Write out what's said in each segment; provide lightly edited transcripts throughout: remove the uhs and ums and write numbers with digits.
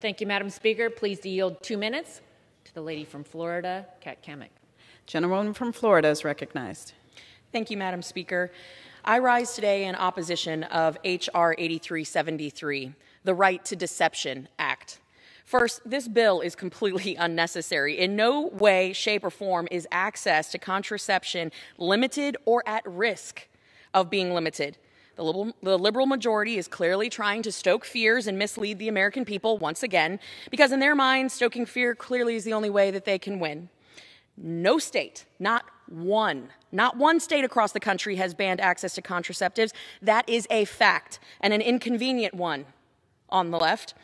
Thank you, Madam Speaker. Please yield 2 minutes to the lady from Florida, Cammack. Gentlewoman from Florida is recognized. Thank you, Madam Speaker. I rise today in opposition of H.R. 8373, the Right to Deception Act. First, this bill is completely unnecessary. In no way, shape, or form is access to contraception limited or at risk of being limited. The liberal majority is clearly trying to stoke fears and mislead the American people once again, because in their minds, stoking fear clearly is the only way that they can win. No state, not one state across the country has banned access to contraceptives. That is a fact, and an inconvenient one on the left,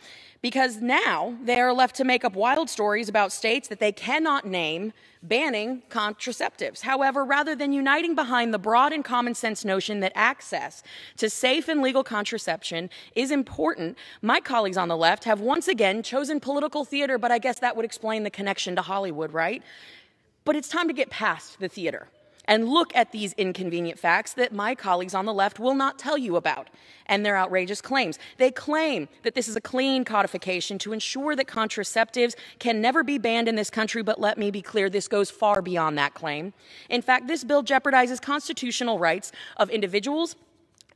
because now they are left to make up wild stories about states that they cannot name banning contraceptives. However, rather than uniting behind the broad and common sense notion that access to safe and legal contraception is important, my colleagues on the left have once again chosen political theater, but I guess that would explain the connection to Hollywood, right? But it's time to get past the theater and look at these inconvenient facts that my colleagues on the left will not tell you about, and their outrageous claims. They claim that this is a clean codification to ensure that contraceptives can never be banned in this country, but let me be clear, this goes far beyond that claim. In fact, this bill jeopardizes constitutional rights of individuals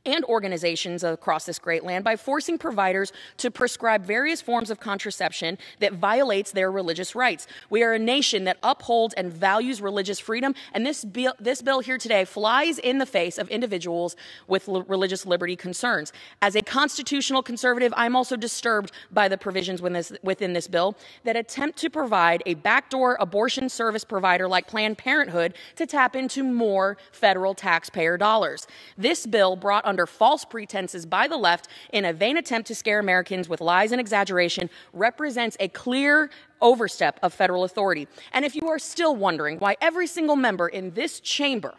and organizations across this great land by forcing providers to prescribe various forms of contraception that violates their religious rights. We are a nation that upholds and values religious freedom, and this bill here today flies in the face of individuals with religious liberty concerns. As a constitutional conservative, I'm also disturbed by the provisions within this bill that attempt to provide a backdoor abortion service provider like Planned Parenthood to tap into more federal taxpayer dollars. This bill, brought under false pretenses by the left in a vain attempt to scare Americans with lies and exaggeration, represents a clear overstep of federal authority. And if you are still wondering why every single member in this chamber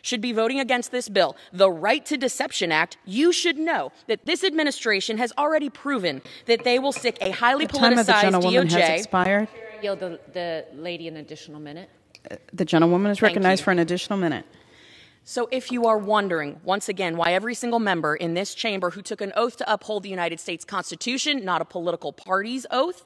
should be voting against this bill, the Right to Deception Act, you should know that this administration has already proven that they will stick a highly politicized The gentlewoman DOJ. has expired. Yield the lady an additional minute. The gentlewoman is recognized you. for an additional minute. So if you are wondering, once again, why every single member in this chamber who took an oath to uphold the United States Constitution, not a political party's oath,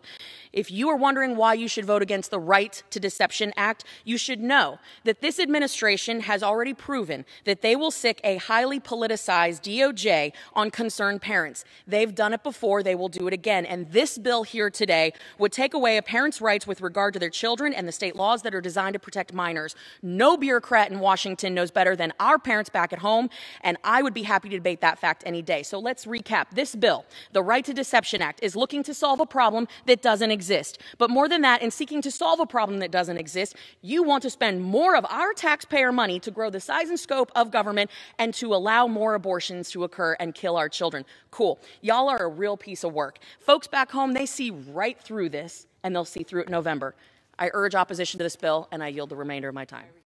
if you are wondering why you should vote against the Right to Deception Act, you should know that this administration has already proven that they will sic a highly politicized DOJ on concerned parents. They've done it before, they will do it again. And this bill here today would take away a parent's rights with regard to their children and the state laws that are designed to protect minors. No bureaucrat in Washington knows better than our parents back at home, and I would be happy to debate that fact any day. So let's recap. This bill, the Right to Deception Act, is looking to solve a problem that doesn't exist. But more than that, in seeking to solve a problem that doesn't exist, you want to spend more of our taxpayer money to grow the size and scope of government and to allow more abortions to occur and kill our children. Cool. Y'all are a real piece of work. Folks back home, they see right through this, and they'll see through it in November. I urge opposition to this bill, and I yield the remainder of my time.